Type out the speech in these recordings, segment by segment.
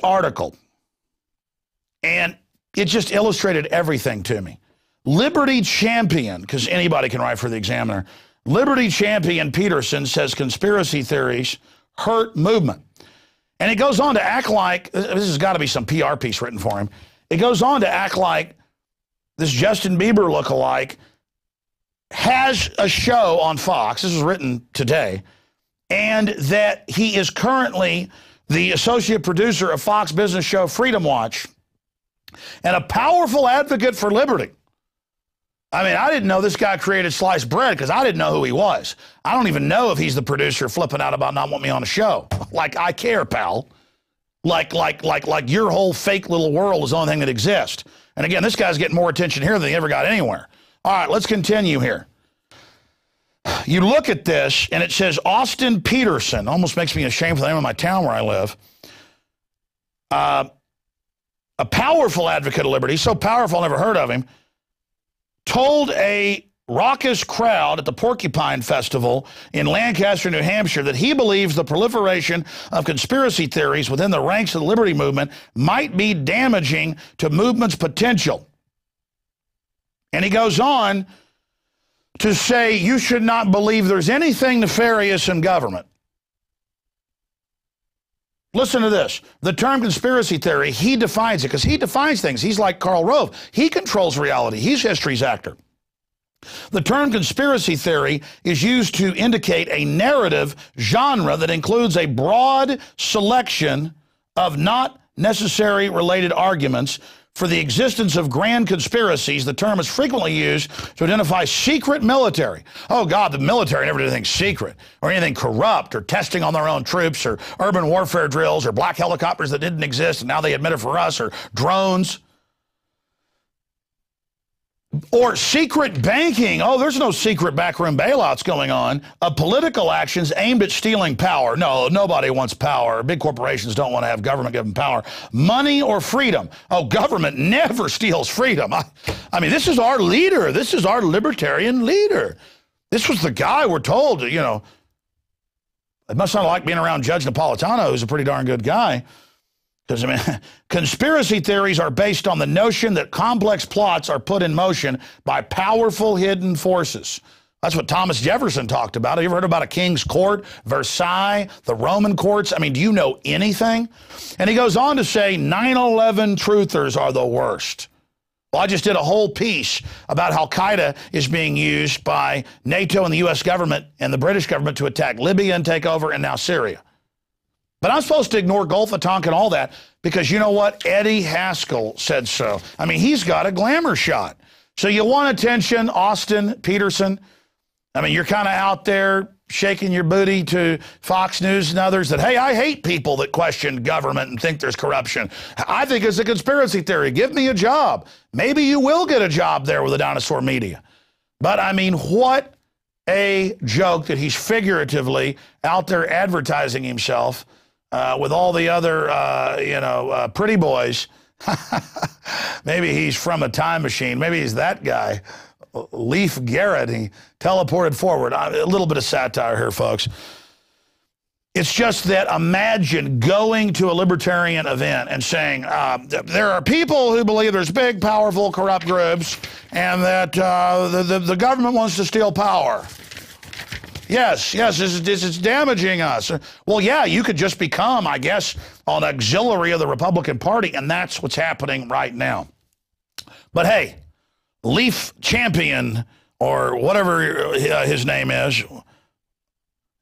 article, and it just illustrated everything to me. Liberty champion, because anybody can write for the Examiner, Liberty champion Peterson says conspiracy theories hurt movement. And it goes on to act like, this has got to be some PR piece written for him, it goes on to act like this Justin Bieber lookalike has a show on Fox, this was written today, and that he is currently the associate producer of Fox business show Freedom Watch and a powerful advocate for liberty. I mean, I didn't know this guy created sliced bread because I didn't know who he was. I don't even know if he's the producer flipping out about not wanting me on a show. Like, I care, pal. Like your whole fake little world is the only thing that exists. And again, this guy's getting more attention here than he ever got anywhere. All right, let's continue here. You look at this, and it says Austin Peterson. Almost makes me ashamed for the name of my town where I live. A powerful advocate of liberty, so powerful I never heard of him, told a raucous crowd at the Porcupine Festival in Lancaster, New Hampshire, that he believes the proliferation of conspiracy theories within the ranks of the liberty movement might be damaging to movement's potential. And he goes on to say you should not believe there's anything nefarious in government. Listen to this. The term conspiracy theory, he defines it because he defines things. He's like Karl Rove. He controls reality. He's history's actor. The term conspiracy theory is used to indicate a narrative genre that includes a broad selection of not necessary related arguments for the existence of grand conspiracies. The term is frequently used to identify secret military. Oh, God, the military never did anything secret or anything corrupt or testing on their own troops or urban warfare drills or black helicopters that didn't exist and now they admit it for us or drones. Or secret banking. Oh, there's no secret backroom bailouts going on. Of political actions aimed at stealing power. No, nobody wants power. Big corporations don't want to have government give them power. Money or freedom. Oh, government never steals freedom. I mean, this is our leader. This is our libertarian leader. This was the guy we're told, you know. It must not like being around Judge Napolitano, who's a pretty darn good guy. Because, I mean, conspiracy theories are based on the notion that complex plots are put in motion by powerful hidden forces. That's what Thomas Jefferson talked about. Have you ever heard about a king's court, Versailles, the Roman courts? I mean, do you know anything? And he goes on to say 9/11 truthers are the worst. Well, I just did a whole piece about how Al-Qaeda is being used by NATO and the U.S. government and the British government to attack Libya and take over, and now Syria. But I'm supposed to ignore Gulf of Tonkin and all that because you know what? Eddie Haskell said so. I mean, he's got a glamour shot. So you want attention, Austin Peterson? I mean, you're kind of out there shaking your booty to Fox News and others that, hey, I hate people that question government and think there's corruption. I think it's a conspiracy theory. Give me a job. Maybe you will get a job there with the dinosaur media. But, I mean, what a joke that he's figuratively out there advertising himself with all the other, pretty boys. Maybe he's from a time machine. Maybe he's that guy, Leif Garrett. He teleported forward. A little bit of satire here, folks. It's just that imagine going to a libertarian event and saying, there are people who believe there's big, powerful, corrupt groups and that the government wants to steal power. Yes, this is damaging us. Well, yeah, you could just become, I guess, an auxiliary of the Republican Party, and that's what's happening right now. But hey, Leaf Champion, or whatever his name is,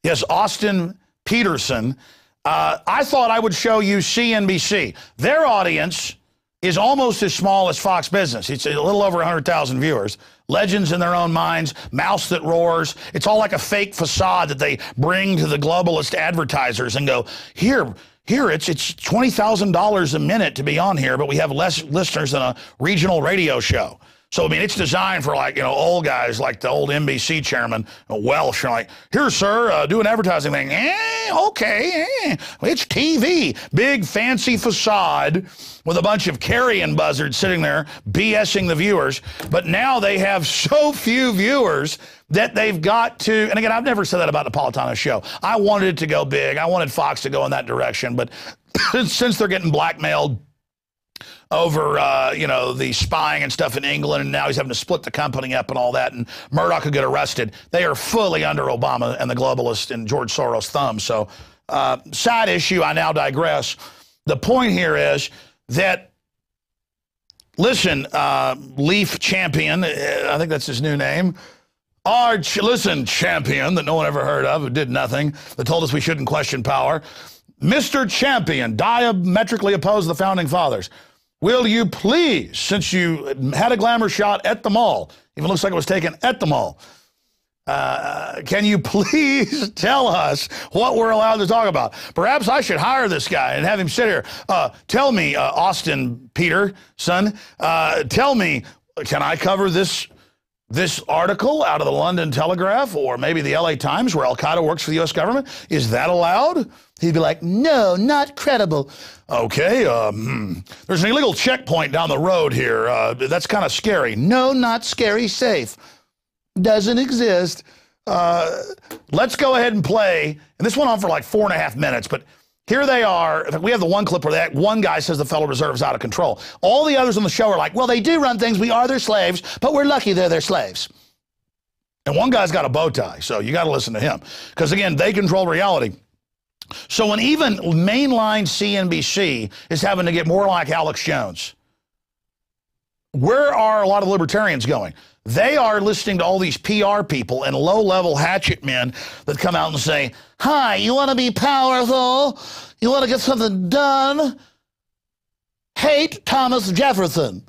yes, Austin Peterson, I thought I would show you CNBC. Their audience is almost as small as Fox Business. It's a little over 100,000 viewers. Legends in their own minds, mouse that roars. It's all like a fake facade that they bring to the globalist advertisers and go, here, it's $20,000 a minute to be on here, but we have less listeners than a regional radio show. So, I mean, it's designed for, like, old guys like the old NBC chairman, Welsh, like, here, sir, do an advertising thing. Okay, it's TV. Big, fancy facade with a bunch of carrion buzzards sitting there BSing the viewers. But now they have so few viewers that they've got to, and again, I've never said that about Napolitano's show. I wanted it to go big. I wanted Fox to go in that direction, but since they're getting blackmailed over, you know, the spying and stuff in England, and now he's having to split the company up and all that, and Murdoch could get arrested. They are fully under Obama and the globalists and George Soros' thumb. So, side issue, I now digress. The point here is that, listen, Leaf Champion, I think that's his new name, our champion that no one ever heard of, who did nothing, that told us we shouldn't question power, Mr. Champion, diametrically opposed the Founding Fathers. Will you please, since you had a glamour shot at the mall, even looks like it was taken at the mall, can you please tell us what we're allowed to talk about? Perhaps I should hire this guy and have him sit here. Tell me, Austin Peterson, tell me, can I cover this article out of the London Telegraph or maybe the LA Times where Al-Qaeda works for the U.S. government? Is that allowed? He'd be like, no, not credible. Okay, there's an illegal checkpoint down the road here. That's kind of scary. No, not scary, safe. Doesn't exist. Let's go ahead and play. And this went on for like 4.5 minutes, but here they are. We have the one clip where that one guy says the Federal Reserve is out of control. All the others on the show are like, well, they do run things. We are their slaves, but we're lucky they're their slaves. And one guy's got a bow tie, so you got to listen to him. Because, again, they control reality. So when even mainline CNBC is having to get more like Alex Jones, where are a lot of libertarians going? They are listening to all these PR people and low-level hatchet men that come out and say, hi, you want to be powerful? You want to get something done? Hate Thomas Jefferson.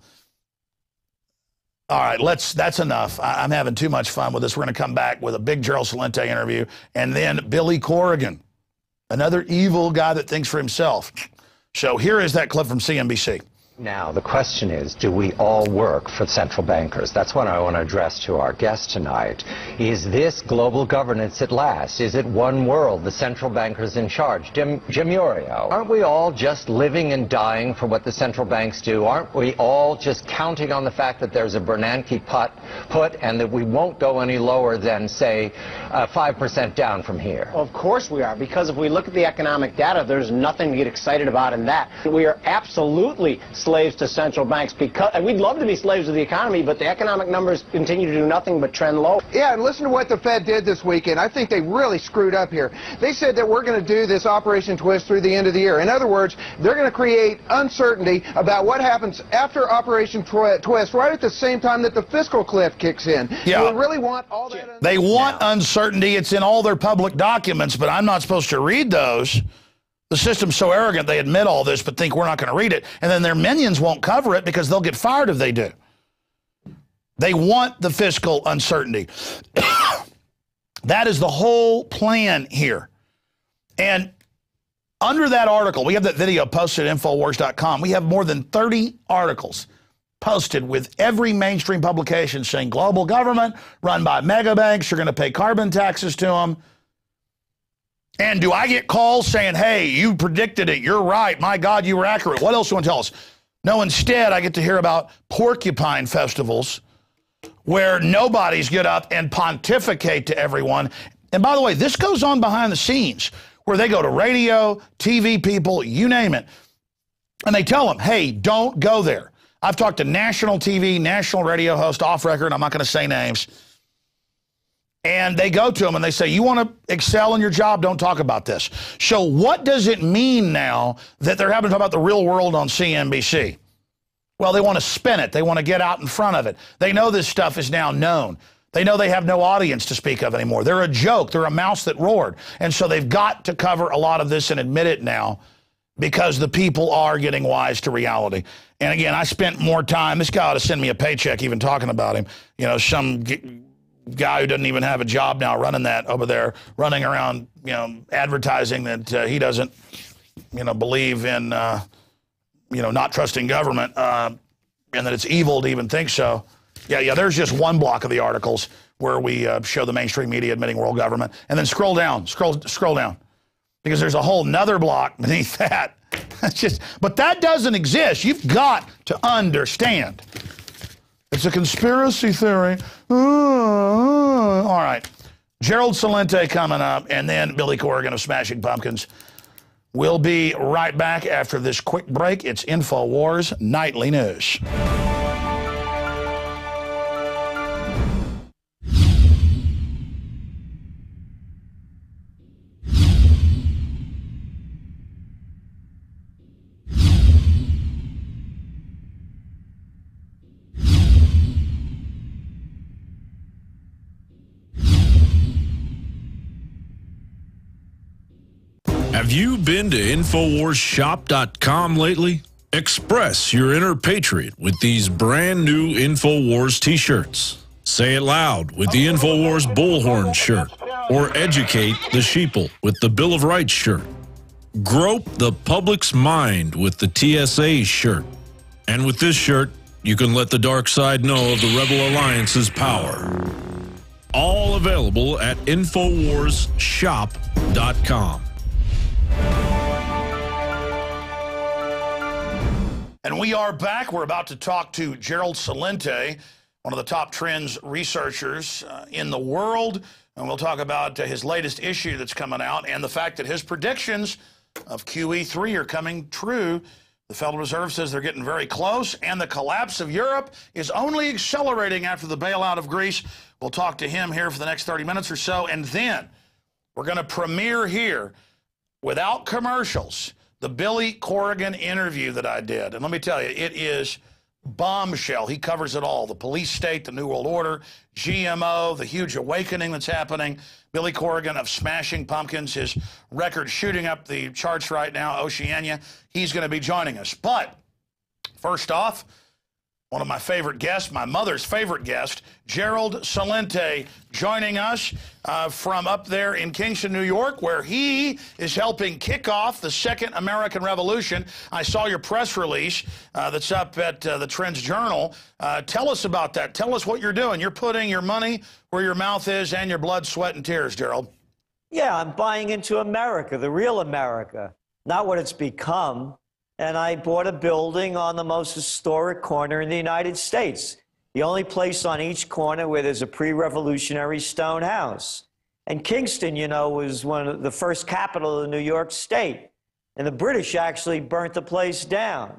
All right, that's enough. I'm having too much fun with this. We're going to come back with a big Gerald Celente interview, and then Billy Corrigan, another evil guy that thinks for himself. So here is that clip from CNBC. Now, the question is, do we all work for central bankers? That's what I want to address to our guest tonight. Is this global governance at last? Is it one world, the central bankers in charge? Jim Uriel, aren't we all just living and dying for what the central banks do? Aren't we all just counting on the fact that there's a Bernanke put and that we won't go any lower than, say, 5% down from here? Of course we are, because if we look at the economic data, there's nothing to get excited about in that. We are absolutely slaves to central banks, because and we'd love to be slaves of the economy, but the economic numbers continue to do nothing but trend low. Yeah, and listen to what the Fed did this weekend. I think they really screwed up here. They said that we're going to do this Operation Twist through the end of the year. In other words, they're going to create uncertainty about what happens after Operation Twist, right at the same time that the fiscal cliff kicks in. Yeah. We really want all that. They want uncertainty. It's in all their public documents, but I'm not supposed to read those. The system's so arrogant they admit all this but think we're not going to read it, and then their minions won't cover it because they'll get fired if they do. They want the fiscal uncertainty. That is the whole plan here. And under that article, we have that video posted at NFOWARS.com. We have more than 30 articles posted with every mainstream publication saying global government run by mega banks, you're going to pay carbon taxes to them. And do I get calls saying, hey, you predicted it, you're right, my God, you were accurate. What else do you want to tell us? No, instead, I get to hear about porcupine festivals where nobodies get up and pontificate to everyone. And by the way, this goes on behind the scenes where they go to radio, TV people, you name it, and they tell them, hey, don't go there. I've talked to national TV, national radio host off record, I'm not going to say names, and they go to them and they say, you want to excel in your job, don't talk about this. So what does it mean now that they're having to talk about the real world on CNBC? Well, they want to spin it. They want to get out in front of it. They know this stuff is now known. They know they have no audience to speak of anymore. They're a joke. They're a mouse that roared. And so they've got to cover a lot of this and admit it now because the people are getting wise to reality. And again, I spent more time. This guy ought to send me a paycheck even talking about him. You know, some guy who doesn't even have a job now running that over there, running around, you know, advertising that he doesn't, you know, believe in, you know, not trusting government and that it's evil to even think so. Yeah, there's just one block of the articles where we show the mainstream media admitting world government. And then scroll down, scroll down. Because there's a whole nother block beneath that. But that doesn't exist. You've got to understand. It's a conspiracy theory. All right. Gerald Celente coming up, and then Billy Corrigan of Smashing Pumpkins. We'll be right back after this quick break. It's InfoWars Nightly News. Have you been to InfoWarsShop.com lately? Express your inner patriot with these brand new InfoWars t-shirts. Say it loud with the InfoWars Bullhorn shirt, or educate the sheeple with the Bill of Rights shirt. Grope the public's mind with the TSA shirt. And with this shirt, you can let the dark side know of the Rebel Alliance's power. All available at InfoWarsShop.com. And we are back. We're about to talk to Gerald Celente, one of the top trends researchers in the world. And we'll talk about his latest issue that's coming out and the fact that his predictions of QE3 are coming true. The Federal Reserve says they're getting very close, and the collapse of Europe is only accelerating after the bailout of Greece. We'll talk to him here for the next 30 minutes or so, and then we're going to premiere here, without commercials, the Billy Corrigan interview that I did. And let me tell you, it is bombshell. He covers it all. The police state, the New World Order, GMO, the huge awakening that's happening. Billy Corrigan of Smashing Pumpkins, his record shooting up the charts right now, Oceania. He's going to be joining us. But first off, one of my favorite guests, my mother's favorite guest, Gerald Celente, joining us from up there in Kingston, New York, where he is helping kick off the Second American Revolution. I saw your press release that's up at the Trends Journal. Tell us about that. Tell us what you're doing. You're putting your money where your mouth is and your blood, sweat, and tears, Gerald. Yeah, I'm buying into America, the real America, not what it's become. And I bought a building on the most historic corner in the United States, the only place on each corner where there's a pre-revolutionary stone house. And Kingston, you know, was one of the first capital of New York State. And the British actually burnt the place down.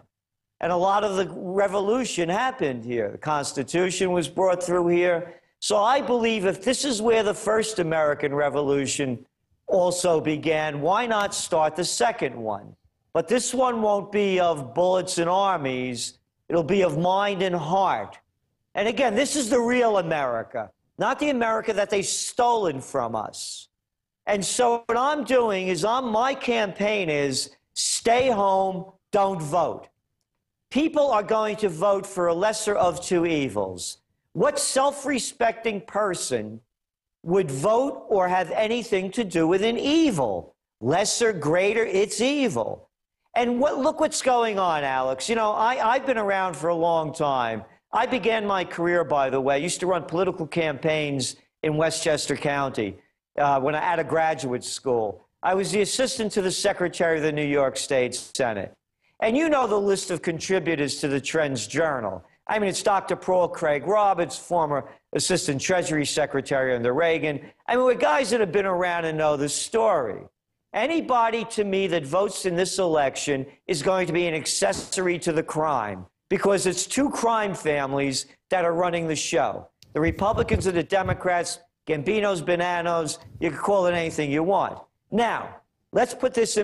And a lot of the revolution happened here. The Constitution was brought through here. So I believe if this is where the first American Revolution also began, why not start the second one? But this one won't be of bullets and armies. It'll be of mind and heart. And again, this is the real America, not the America that they've stolen from us. And so what I'm doing is my campaign is stay home, don't vote. People are going to vote for a lesser of two evils. What self-respecting person would vote or have anything to do with an evil? Lesser, greater, it's evil. And look what's going on, Alex. You know, I've been around for a long time. I began my career, by the way. I used to run political campaigns in Westchester County when I out of graduate school. I was the assistant to the Secretary of the New York State Senate. And you know the list of contributors to the Trends Journal. I mean, it's Dr. Paul Craig Roberts, former Assistant Treasury Secretary under Reagan. I mean, we're guys that have been around and know the story. Anybody, to me, that votes in this election is going to be an accessory to the crime because it's two crime families that are running the show. The Republicans and the Democrats, Gambino's, Bananos, you can call it anything you want. Now, let's put this in